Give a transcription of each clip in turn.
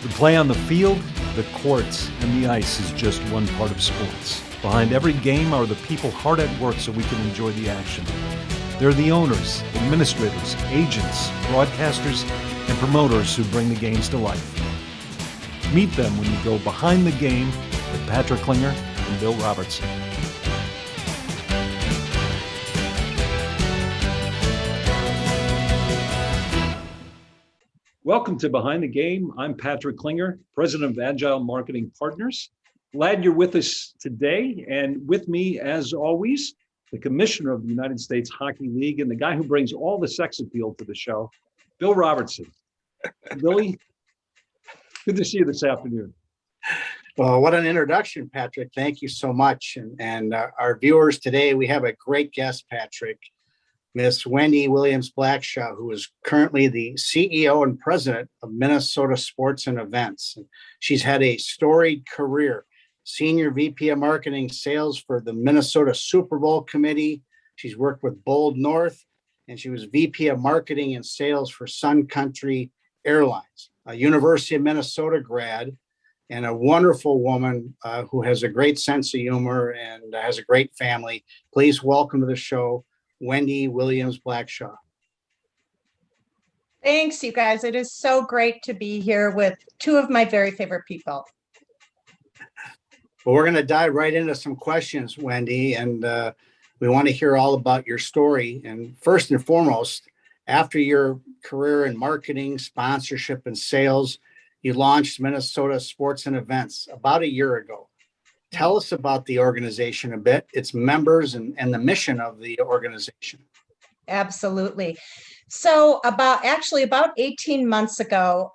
The play on the field, the courts, and the ice is just one part of sports. Behind every game are the people hard at work so we can enjoy the action. They're the owners, administrators, agents, broadcasters, and promoters who bring the games to life. Meet them when you go behind the game with Patrick Klinger and Bill Robertson. Welcome to Behind the Game. I'm Patrick Klinger, President of Agile Marketing Partners. Glad you're with us today. And with me, as always, the Commissioner of the United States Hockey League and the guy who brings all the sex appeal to the show, Bill Robertson. Billy, good to see you this afternoon. Well, what an introduction, Patrick. Thank you so much. And our viewers today, we have a great guest, Patrick, Miss Wendy Williams Blackshaw, who is currently the CEO and President of Minnesota Sports and Events. She's had a storied career, Senior VP of Marketing Sales for the Minnesota Super Bowl Committee. She's worked with Bold North, and she was VP of Marketing and Sales for Sun Country Airlines, a University of Minnesota grad, and a wonderful woman who has a great sense of humor and has a great family. Please welcome to the show, Wendy Williams Blackshaw. Thanks, you guys. It is so great to be here with two of my very favorite people. Well, we're going to dive right into some questions, Wendy, and we want to hear all about your story. And first and foremost, after your career in marketing, sponsorship, and sales, you launched Minnesota Sports and Events about a year ago. Tell us about the organization a bit, its members, and the mission of the organization. Absolutely. So about 18 months ago,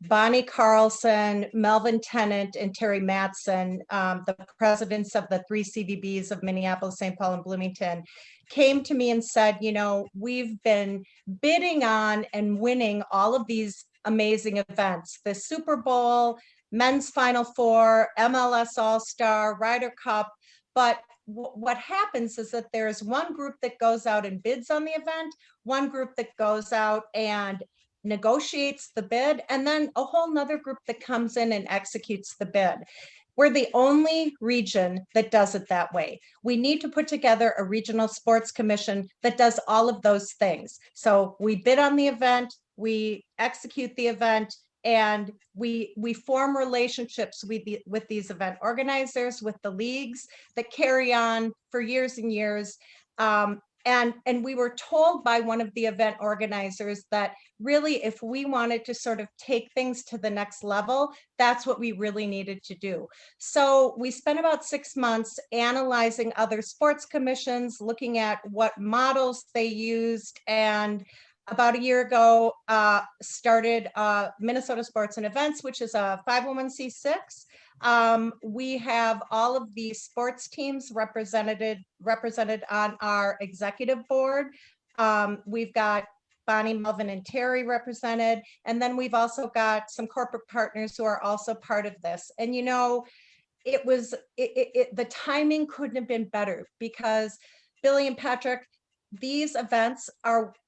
Bonnie Carlson, Melvin Tennant, and Terry Mattson, the presidents of the three CVBs of Minneapolis, St. Paul, and Bloomington, came to me and said, you know, we've been bidding on and winning all of these amazing events, the Super Bowl, Men's Final Four, MLS All-Star, Ryder Cup, but what happens is that there's one group that goes out and bids on the event, one group that goes out and negotiates the bid, and then a whole nother group that comes in and executes the bid. We're the only region that does it that way. We need to put together a regional sports commission that does all of those things. So we bid on the event, we execute the event, and we form relationships with these event organizers, with the leagues that carry on for years and years. And we were told by one of the event organizers that really, if we wanted to sort of take things to the next level, that's what we really needed to do. So we spent about 6 months analyzing other sports commissions, looking at what models they used, and about a year ago, started Minnesota Sports and Events, which is a 501c6. We have all of the sports teams represented on our executive board. We've got Bonnie, Melvin, and Terry represented, and then we've also got some corporate partners who are also part of this. And you know, the timing couldn't have been better, because Billy and Patrick, these events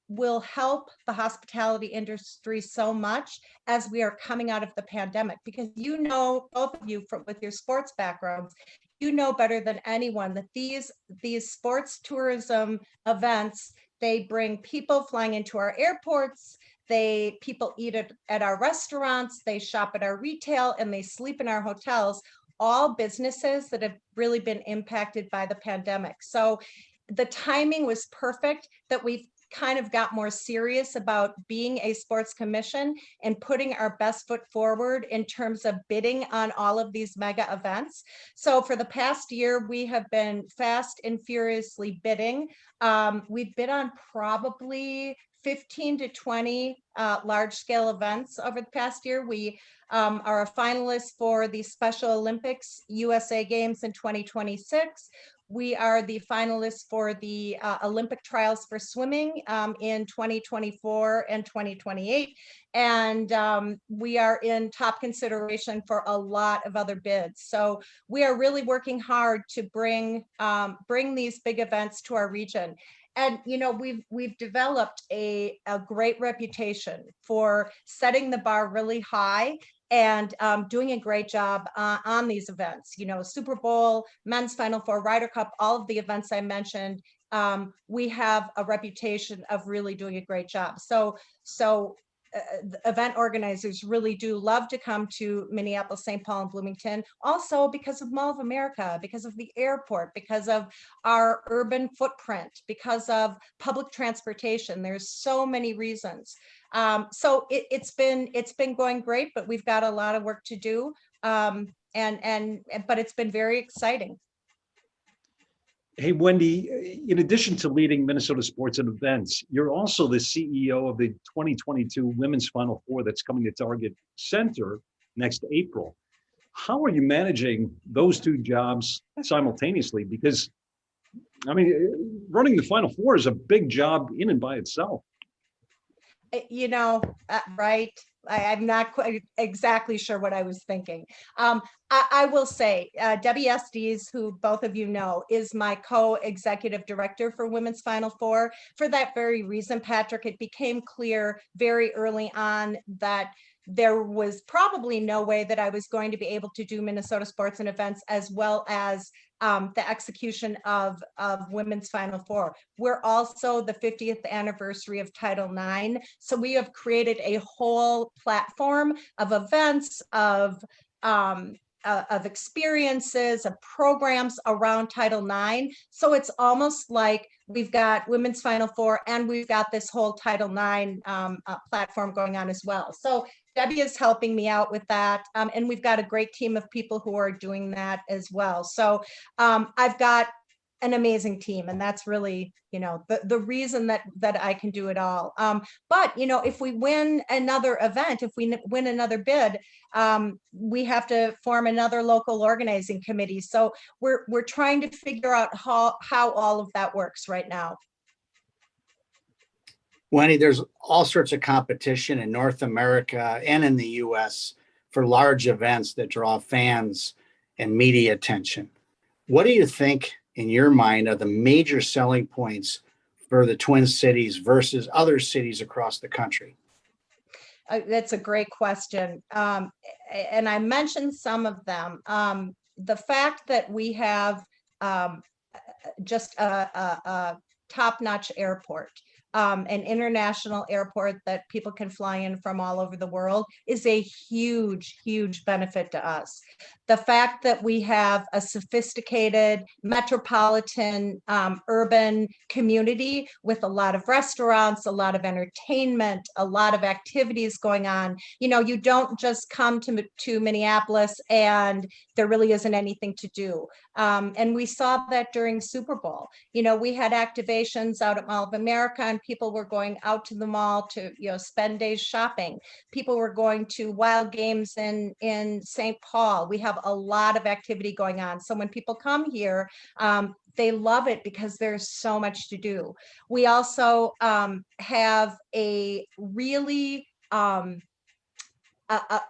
will help the hospitality industry so much as we are coming out of the pandemic, because you know, both of you with your sports backgrounds, you know better than anyone that these sports tourism events, they bring people flying into our airports, people eat at our restaurants, they shop at our retail, and they sleep in our hotels, all businesses that have really been impacted by the pandemic. So the timing was perfect that we've kind of got more serious about being a sports commission and putting our best foot forward in terms of bidding on all of these mega events. So for the past year, we have been fast and furiously bidding. We've bid on probably 15 to 20 large scale events over the past year. We are a finalist for the Special Olympics USA Games in 2026. We are the finalists for the Olympic trials for swimming in 2024 and 2028. And we are in top consideration for a lot of other bids. So we are really working hard to bring these big events to our region. And we've developed a great reputation for setting the bar really high and doing a great job on these events. Super Bowl, Men's Final Four, Ryder Cup, all of the events I mentioned. We have a reputation of really doing a great job. So event organizers really do love to come to Minneapolis, St. Paul, and Bloomington, also because of Mall of America, because of the airport, because of our urban footprint, because of public transportation. There's so many reasons. So it's been going great, but we've got a lot of work to do. But it's been very exciting. Hey, Wendy, in addition to leading Minnesota sports and events, you're also the CEO of the 2022 Women's Final Four that's coming to Target Center next April. How are you managing those two jobs simultaneously? Because, running the Final Four is a big job in and by itself. Right. I'm not quite exactly sure what I was thinking. I will say Debbie Estes, who both of you know, is my co-executive director for Women's Final Four. For that very reason, Patrick, it became clear very early on that there was probably no way that I was going to be able to do Minnesota sports and events as well as the execution of Women's Final Four. We're also the 50th anniversary of Title IX. So we have created a whole platform of events, of experiences, of programs around Title IX. So it's almost like we've got Women's Final Four and we've got this whole Title IX platform going on as well. So Debbie is helping me out with that. And we've got a great team of people who are doing that as well. So I've got an amazing team, and that's really, the reason that I can do it all. But if we win another event, if we win another bid, we have to form another local organizing committee. So we're trying to figure out how all of that works right now. Wendy, there's all sorts of competition in North America and in the US for large events that draw fans and media attention. What do you think, in your mind, are the major selling points for the Twin Cities versus other cities across the country? That's a great question. And I mentioned some of them. The fact that we have just a top-notch airport, an international airport that people can fly in from all over the world, is a huge, huge benefit to us. The fact that we have a sophisticated metropolitan urban community with a lot of restaurants, a lot of entertainment, a lot of activities going on. You don't just come to Minneapolis and there really isn't anything to do. And we saw that during Super Bowl. We had activations out at Mall of America, and people were going out to the mall to spend days shopping. People were going to Wild Games in St. Paul. We have a lot of activity going on. So when people come here, they love it because there's so much to do. We also have a really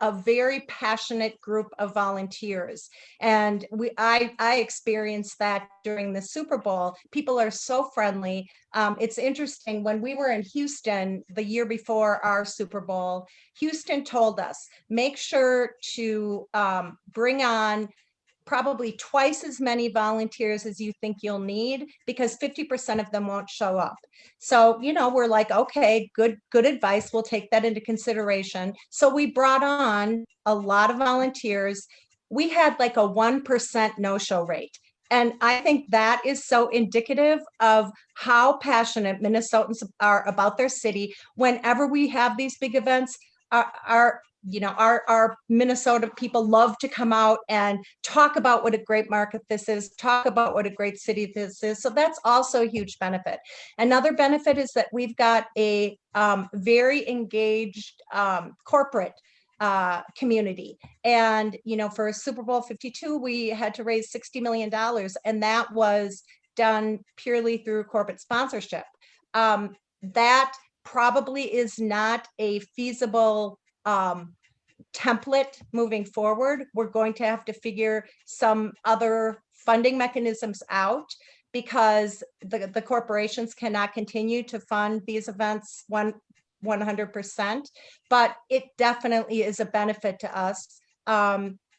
a very passionate group of volunteers. And I experienced that during the Super Bowl. People are so friendly. It's interesting, when we were in Houston the year before our Super Bowl, Houston told us, make sure to bring on probably twice as many volunteers as you think you'll need, because 50% of them won't show up. So, we're like, okay, good advice. We'll take that into consideration. So we brought on a lot of volunteers. We had like a 1% no-show rate. And I think that is so indicative of how passionate Minnesotans are about their city. Whenever we have these big events, our Minnesota people love to come out and talk about what a great market this is, talk about what a great city this is. So that's also a huge benefit. Another benefit is that we've got a very engaged corporate community. And, for Super Bowl 52, we had to raise $60 million, and that was done purely through corporate sponsorship. That probably is not a feasible template moving forward. We're going to have to figure some other funding mechanisms out. because the corporations cannot continue to fund these events 100%, but it definitely is a benefit to us.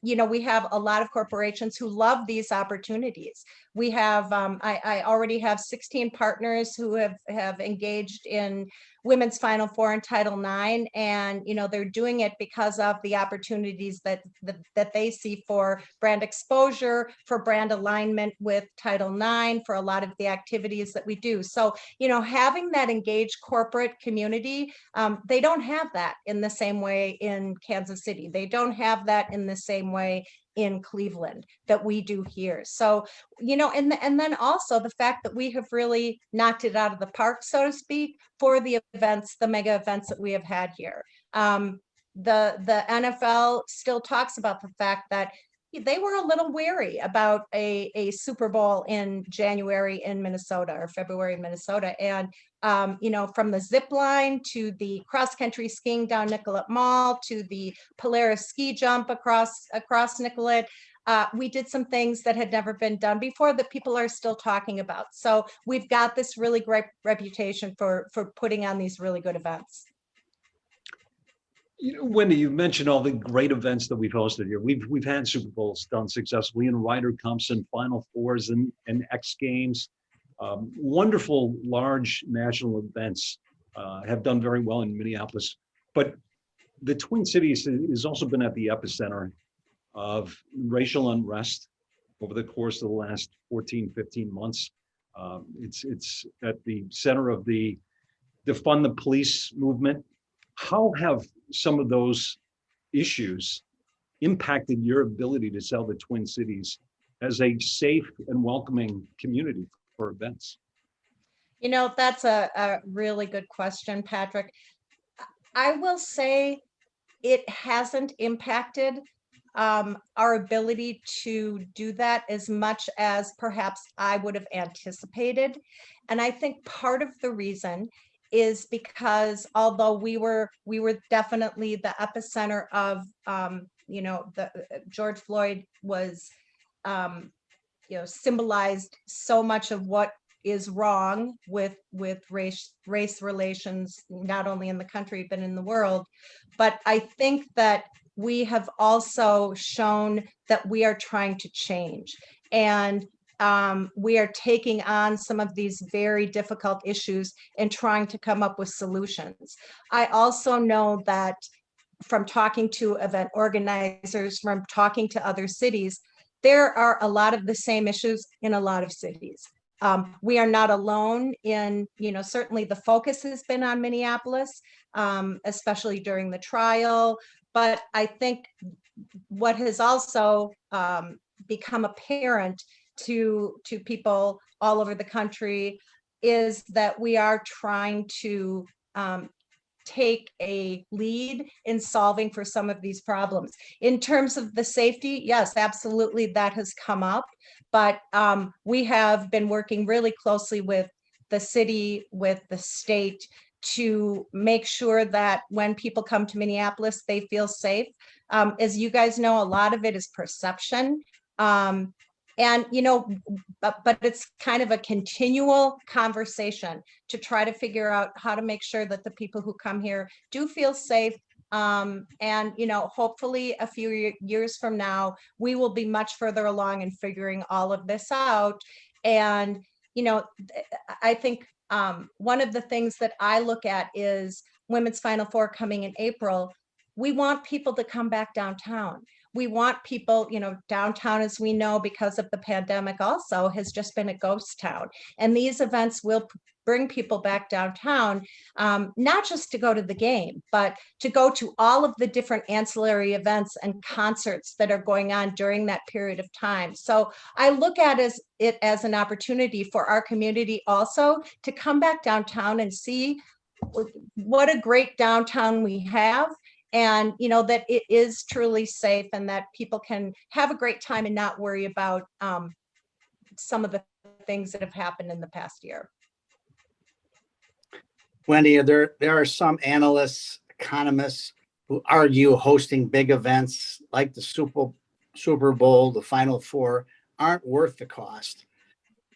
We have a lot of corporations who love these opportunities. We have, I already have 16 partners who have engaged in Women's Final Four and Title IX, and they're doing it because of the opportunities that they see for brand exposure, for brand alignment with Title IX, for a lot of the activities that we do. So having that engaged corporate community, they don't have that in the same way in Kansas City. They don't have that in the same way in Cleveland that we do here. So, and then also the fact that we have really knocked it out of the park, so to speak, for the events, the mega events that we have had here. The NFL still talks about the fact that they were a little wary about a Super Bowl in January in Minnesota, or February in Minnesota. And, from the zip line to the cross country skiing down Nicollet Mall to the Polaris ski jump across Nicollet, we did some things that had never been done before that people are still talking about. So we've got this really great reputation for putting on these really good events. Wendy, you mentioned all the great events that we've hosted here. We've had Super Bowls done successfully, and Ryder Cups and Final Fours and X Games. Wonderful large national events have done very well in Minneapolis. But the Twin Cities has also been at the epicenter of racial unrest over the course of the last 14, 15 months. It's at the center of the defund the police movement. How have some of those issues impacted your ability to sell the Twin Cities as a safe and welcoming community for events? That's a really good question, Patrick. I will say it hasn't impacted our ability to do that as much as perhaps I would have anticipated. And I think part of the reason is because although we were definitely the epicenter of the George Floyd was symbolized so much of what is wrong with race relations, not only in the country but in the world. But I think that we have also shown that we are trying to change, and we are taking on some of these very difficult issues and trying to come up with solutions. I also know that from talking to event organizers, from talking to other cities, there are a lot of the same issues in a lot of cities. We are not alone in, certainly the focus has been on Minneapolis, especially during the trial. But I think what has also become apparent to people all over the country is that we are trying to take a lead in solving for some of these problems. In terms of the safety, yes, absolutely, that has come up. But we have been working really closely with the city, with the state, to make sure that when people come to Minneapolis, they feel safe. As you guys know, a lot of it is perception. And, but it's kind of a continual conversation to try to figure out how to make sure that the people who come here do feel safe. And, hopefully a few years from now, we will be much further along in figuring all of this out. And, I think one of the things that I look at is Women's Final Four coming in April. We want people to come back downtown. We want people, downtown, as we know, because of the pandemic also has just been a ghost town. And these events will bring people back downtown, not just to go to the game, but to go to all of the different ancillary events and concerts that are going on during that period of time. So I look at it as an opportunity for our community also to come back downtown and see what a great downtown we have. And, that it is truly safe and that people can have a great time and not worry about some of the things that have happened in the past year. Wendy, there are some analysts, economists who argue hosting big events like the Super Bowl, the Final Four, aren't worth the cost.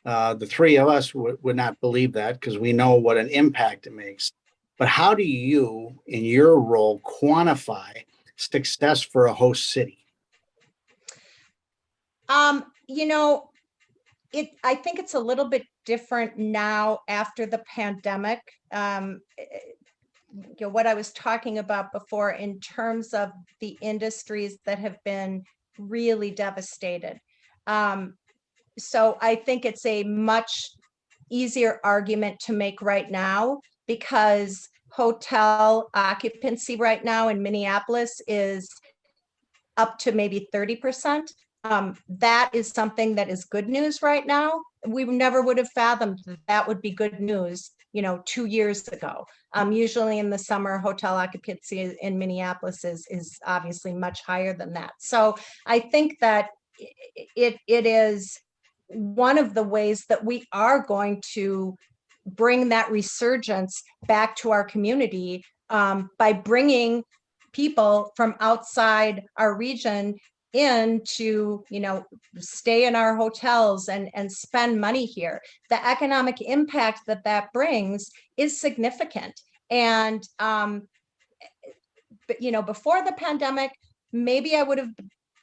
The three of us would not believe that because we know what an impact it makes. But how do you, in your role, quantify success for a host city? You know, I think it's a little bit different now after the pandemic. What I was talking about before in terms of the industries that have been really devastated. So I think it's a much easier argument to make right now because hotel occupancy right now in Minneapolis is up to maybe 30%. That is something that is good news right now. We never would have fathomed that would be good news, 2 years ago. Usually in the summer, hotel occupancy in Minneapolis is obviously much higher than that. So I think that it is one of the ways that we are going to bring that resurgence back to our community by bringing people from outside our region in to stay in our hotels and spend money here. The economic impact that brings is significant. And but before the pandemic, maybe I would have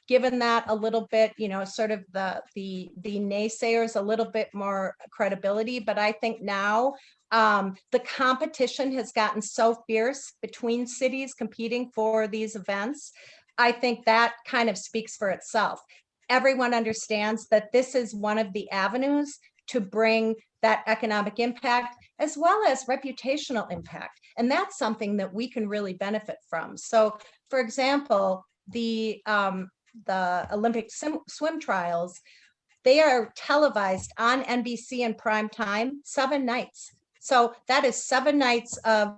given that a little bit, sort of the naysayers a little bit more credibility. But I think now the competition has gotten so fierce between cities competing for these events. I think that kind of speaks for itself. Everyone understands that this is one of the avenues to bring that economic impact as well as reputational impact. And that's something that we can really benefit from. So, for example, the Olympic swim trials, they are televised on NBC in prime time, 7 nights. So that is 7 nights of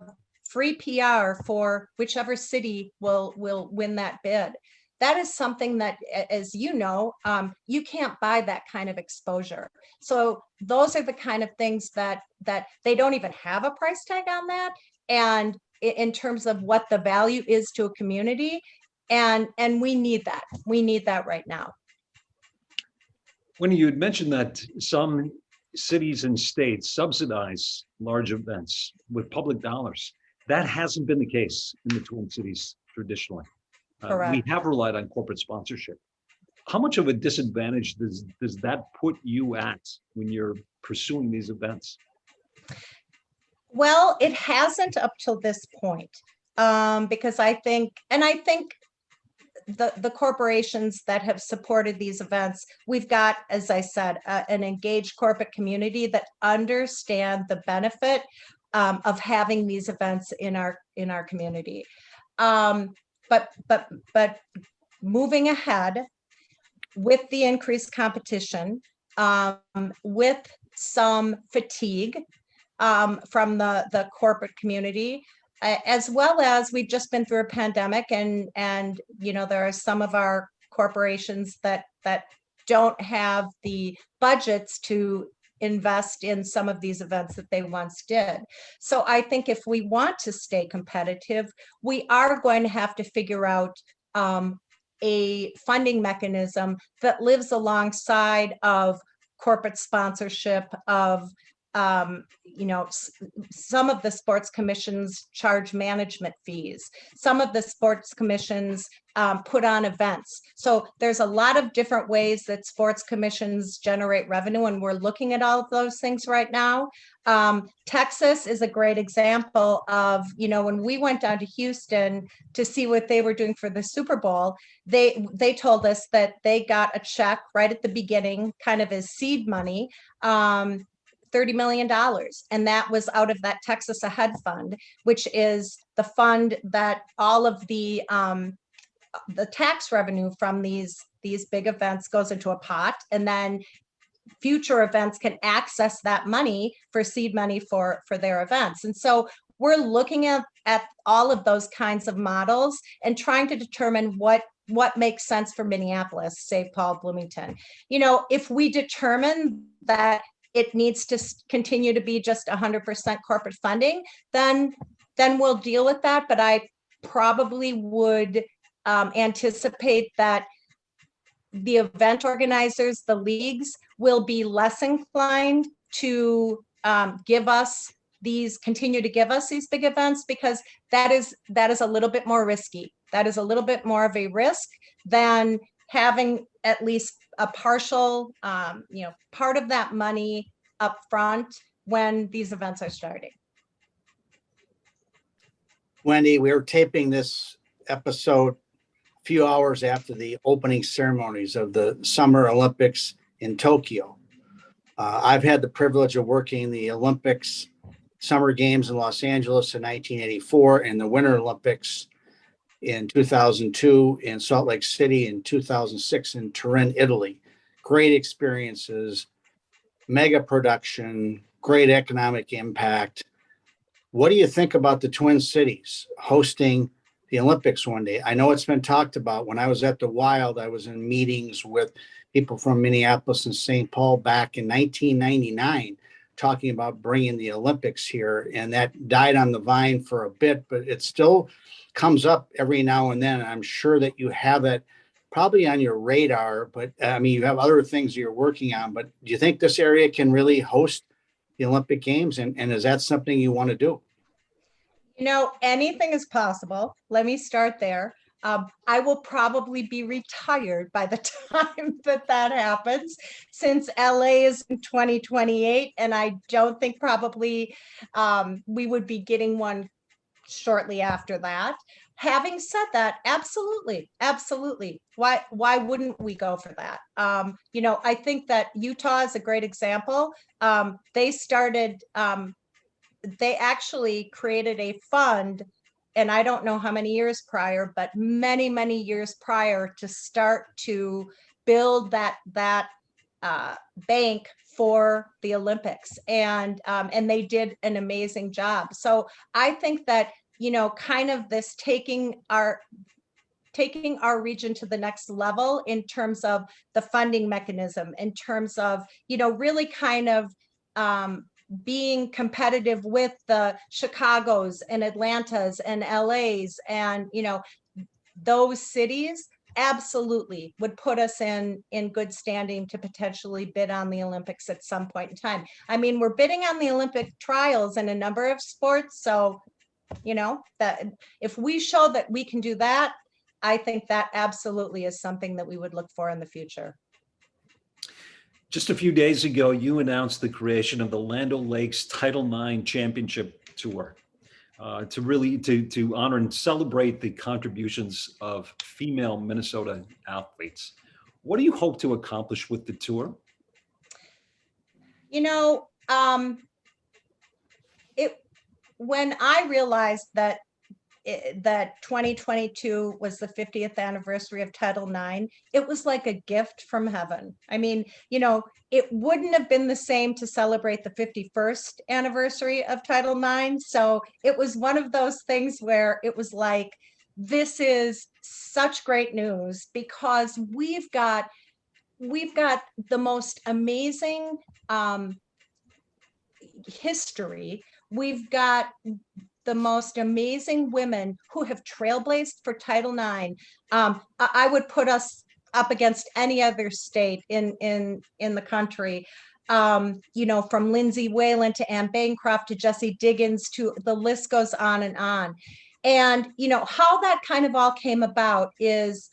free PR for whichever city will win that bid. That is something that, as you know, you can't buy that kind of exposure. So those are the kind of things that they don't even have a price tag on that. And in terms of what the value is to a community, and we need that. We need that right now. Wendy, you had mentioned that some cities and states subsidize large events with public dollars. That hasn't been the case in the Twin Cities traditionally. We have relied on corporate sponsorship. How much of a disadvantage does that put you at when you're pursuing these events? Well, it hasn't up till this point, because I think the corporations that have supported these events, we've got, as I said, an engaged corporate community that understand the benefit of having these events in our community. But moving ahead with the increased competition, with some fatigue from the corporate community, as well as we've just been through a pandemic, and there are some of our corporations that don't have the budgets to invest in some of these events that they once did. So I think if we want to stay competitive, we are going to have to figure out a funding mechanism that lives alongside of corporate sponsorship, of some of the sports commissions charge management fees. Some of the sports commissions put on events. So there's a lot of different ways that sports commissions generate revenue, and we're looking at all of those things right now. Texas is a great example of, when we went down to Houston to see what they were doing for the Super Bowl, they told us that they got a check right at the beginning, kind of as seed money, $30 million. And that was out of that Texas Ahead Fund, which is the fund that all of the tax revenue from these big events goes into a pot. And then future events can access that money for seed money for their events. And so we're looking at all of those kinds of models and trying to determine what makes sense for Minneapolis, St. Paul, Bloomington. If we determine that it needs to continue to be just 100% corporate funding, then we'll deal with that. But I probably would anticipate that the event organizers, the leagues, will be less inclined to continue to give us these big events, because that is a little bit more risky. That is a little bit more of a risk than having at least a partial, part of that money up front when these events are starting. Wendy, we are taping this episode a few hours after the opening ceremonies of the Summer Olympics in Tokyo. I've had the privilege of working the Olympics Summer Games in Los Angeles in 1984 and the Winter Olympics in 2002 in Salt Lake City, in 2006 in Turin, Italy. Great experiences, mega production, great economic impact. What do you think about the Twin Cities hosting the Olympics one day? I know it's been talked about. When I was at the Wild, I was in meetings with people from Minneapolis and St. Paul back in 1999, talking about bringing the Olympics here, and that died on the vine for a bit, but it still comes up every now and then. I'm sure that you have it probably on your radar, but I mean, you have other things you're working on, but do you think this area can really host the Olympic Games? And is that something you want to do? Anything is possible. Let me start there. I will probably be retired by the time that happens, since LA is in 2028, and I don't think probably we would be getting one shortly after that. Having said that, absolutely. Why wouldn't we go for that? I think that Utah is a great example. They actually created a fund, and I don't know how many years prior, but many, many years prior, to start to build that bank for the Olympics. And they did an amazing job. So I think that, kind of this taking our region to the next level in terms of the funding mechanism, in terms of, really kind of being competitive with the Chicagos and Atlantas and LAs and, those cities, absolutely would put us in good standing to potentially bid on the Olympics at some point in time. I mean, we're bidding on the Olympic trials in a number of sports. So, that if we show that we can do that, I think that absolutely is something that we would look for in the future. Just a few days ago, you announced the creation of the Land O'Lakes Title IX Championship Tour to honor and celebrate the contributions of female Minnesota athletes. What do you hope to accomplish with the tour? When I realized that 2022 was the 50th anniversary of Title IX, it was like a gift from heaven. I mean, it wouldn't have been the same to celebrate the 51st anniversary of Title IX. So it was one of those things where it was like, this is such great news, because we've got the most amazing history. We've got the most amazing women who have trailblazed for Title IX. I would put us up against any other state in the country. From Lindsay Whalen to Anne Bancroft to Jessie Diggins, to the list goes on and on. And how that kind of all came about is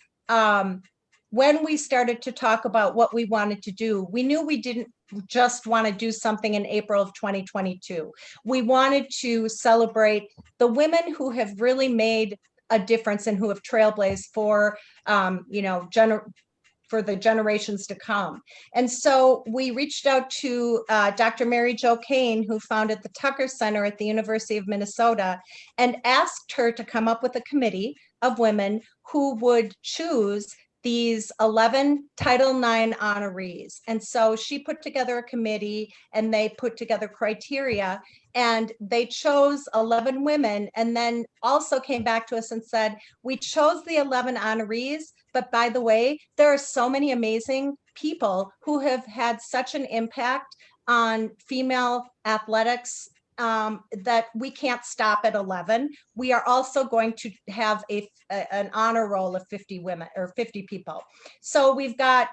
when we started to talk about what we wanted to do, we knew we didn't just want to do something in April of 2022. We wanted to celebrate the women who have really made a difference and who have trailblazed for, for the generations to come. And so we reached out to Dr. Mary Jo Kane, who founded the Tucker Center at the University of Minnesota, and asked her to come up with a committee of women who would choose these 11 Title IX honorees. And so she put together a committee, and they put together criteria, and they chose 11 women, and then also came back to us and said, we chose the 11 honorees, but by the way, there are so many amazing people who have had such an impact on female athletics that we can't stop at 11. We are also going to have an honor roll of 50 women or 50 people. So we've got,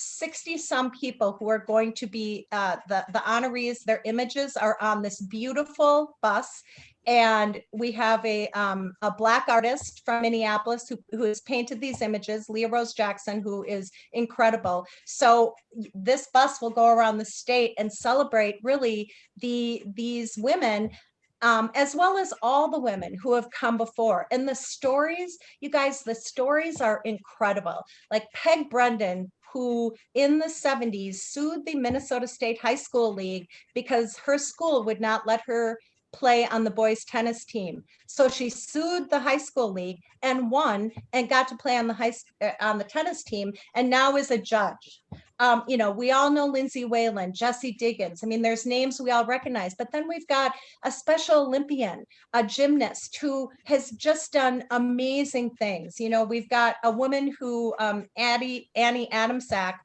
60 some people who are going to be the honorees. Their images are on this beautiful bus. And we have a Black artist from Minneapolis who has painted these images, Leah Rose Jackson, who is incredible. So this bus will go around the state and celebrate really these women, as well as all the women who have come before. And the stories, you guys, the stories are incredible. Like Peg Brendan, who in the 70s sued the Minnesota State High School League because her school would not let her play on the boys tennis team. So she sued the high school league and won and got to play on the tennis team, and now is a judge. We all know Lindsay Whalen, Jessie Diggins. I mean, there's names we all recognize, but then we've got a Special Olympian, a gymnast who has just done amazing things. We've got a woman who, Annie Adamsack,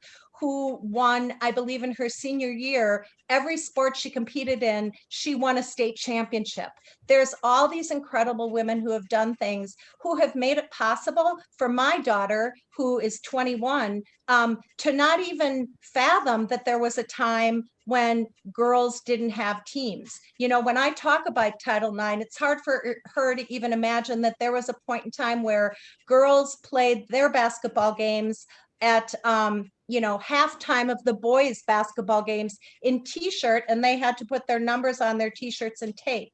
who won, I believe in her senior year, every sport she competed in, she won a state championship. There's all these incredible women who have done things, who have made it possible for my daughter, who is 21, to not even fathom that there was a time when girls didn't have teams. When I talk about Title IX, it's hard for her to even imagine that there was a point in time where girls played their basketball games at halftime of the boys basketball games in t-shirt, and they had to put their numbers on their t-shirts and tape.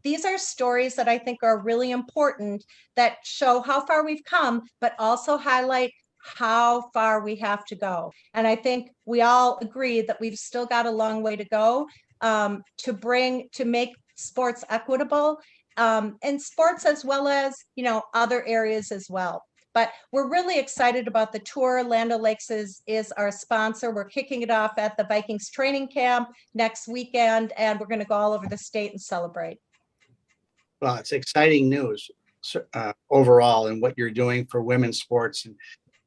These are stories that I think are really important, that show how far we've come, but also highlight how far we have to go. And I think we all agree that we've still got a long way to go, to make sports equitable, and sports as well as other areas as well. But we're really excited about the tour. Land O'Lakes is our sponsor. We're kicking it off at the Vikings training camp next weekend, and we're going to go all over the state and celebrate. Well, it's exciting news overall, and what you're doing for women's sports and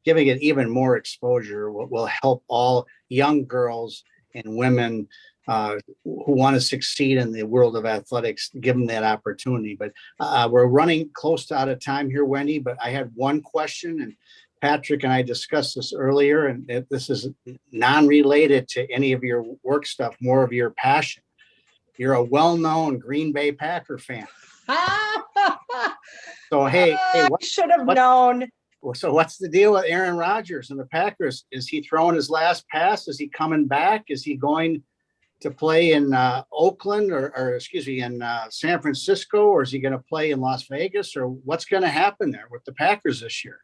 giving it even more exposure will help all young girls and women who want to succeed in the world of athletics, give them that opportunity. But we're running close to out of time here, Wendy, but I had one question, and Patrick and I discussed this earlier, and this is non-related to any of your work stuff, more of your passion. You're a well-known Green Bay Packer fan. So, hey, I should have known. So what's the deal with Aaron Rodgers and the Packers? Is he throwing his last pass? Is he coming back? Is he going to play in Oakland or in San Francisco, or is he going to play in Las Vegas, or what's going to happen there with the Packers this year?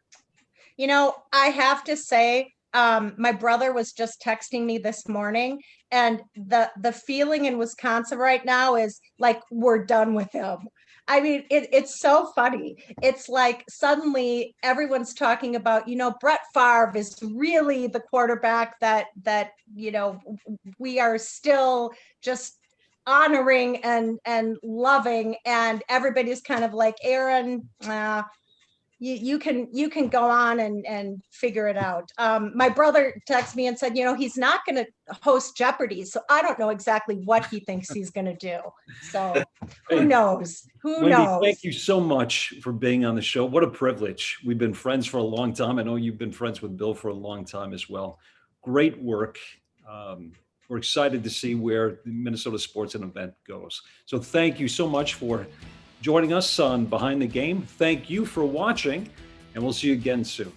I have to say, my brother was just texting me this morning, and the feeling in Wisconsin right now is like, we're done with him. I mean, it's so funny. It's like suddenly everyone's talking about, Brett Favre is really the quarterback that we are still just honoring and loving, and everybody's kind of like, Aaron, you can go on and figure it out. My brother texted me and said, he's not going to host Jeopardy, so I don't know exactly what he thinks he's going to do. So who knows? Who Wendy, knows? thank you so much for being on the show. What a privilege. We've been friends for a long time. I know you've been friends with Bill for a long time as well. Great work. We're excited to see where the Minnesota Sports and Event goes. So thank you so much for joining us on Behind the Game. Thank you for watching, and we'll see you again soon.